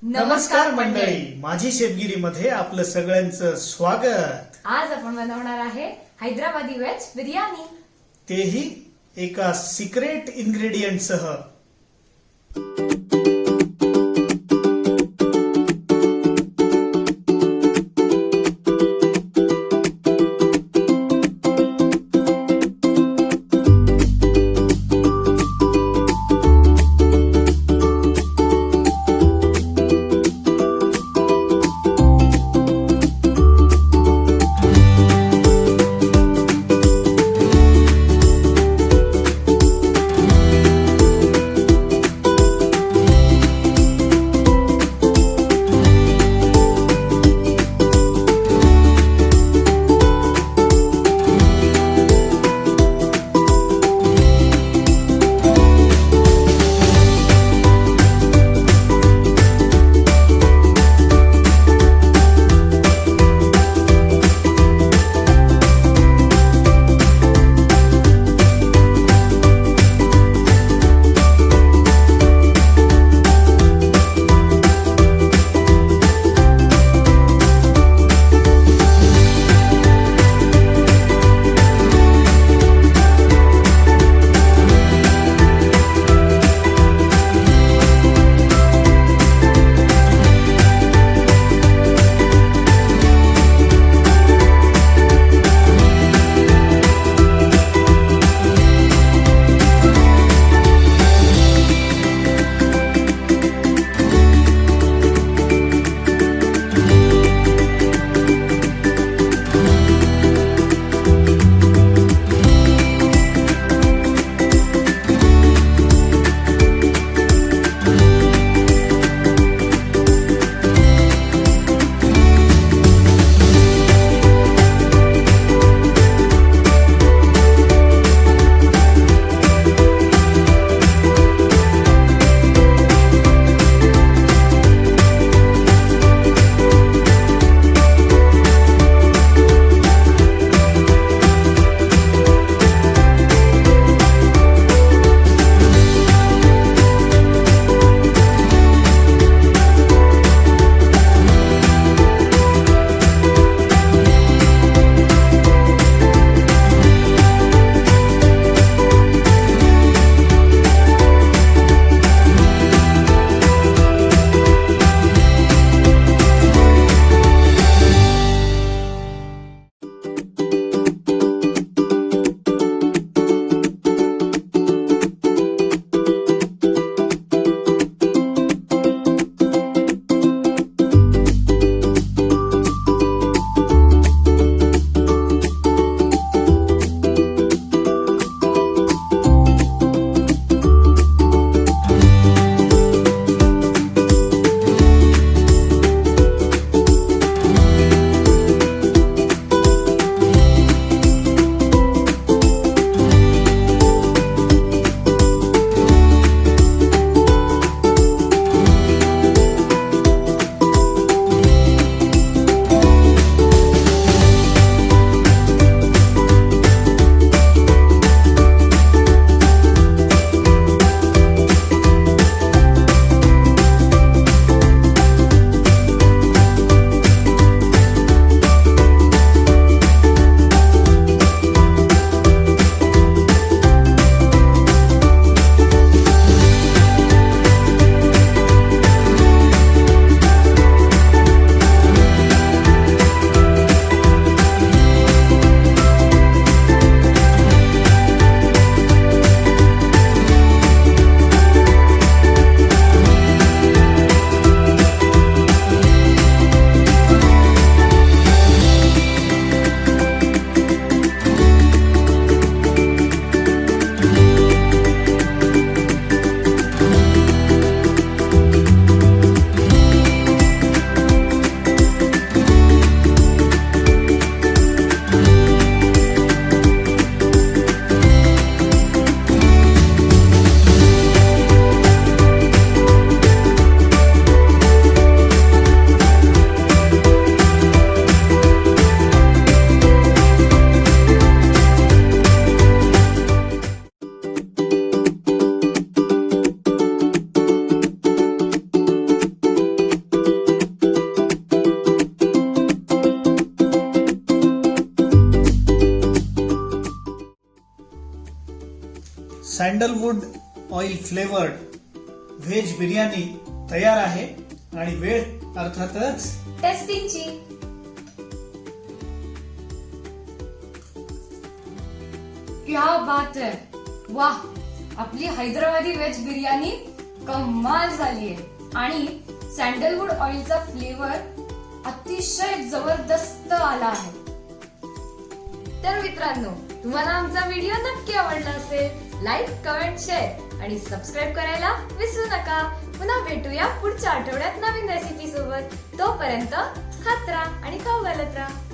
नमस्कार मंडळी, माझीशेफगिरी मध्ये आपलं सगळ्यांचं स्वागत। आज आपण बनवणार आहे हैदराबादी वेज बिर्याणी, तेही एका सिक्रेट इन्ग्रेडियंट सह। सँडलवूड ऑइल फ्लेवर्ड व्हेज बिर्याणी तयार आहे आणि वेळ अर्थातच टेस्टिंगची. क्या बात है, वाह, आपली हैदराबादी व्हेज बिर्याणी कमाल झालीये आणि सँडलवूड ऑइलचा फ्लेवर अतिशय जबरदस्त आला आहे. तर मित्रांनो, तुम्हाला आमचा व्हिडिओ नक्की आवडला असेल, लाईक, कमेंट, शेअर आणि सबस्क्राईब करायला विसरू नका. पुन्हा भेटूया पुढच्या आठवड्यात नवीन रेसिपी सोबत. तोपर्यंत खात राहा आणि खाऊ घालत राहा.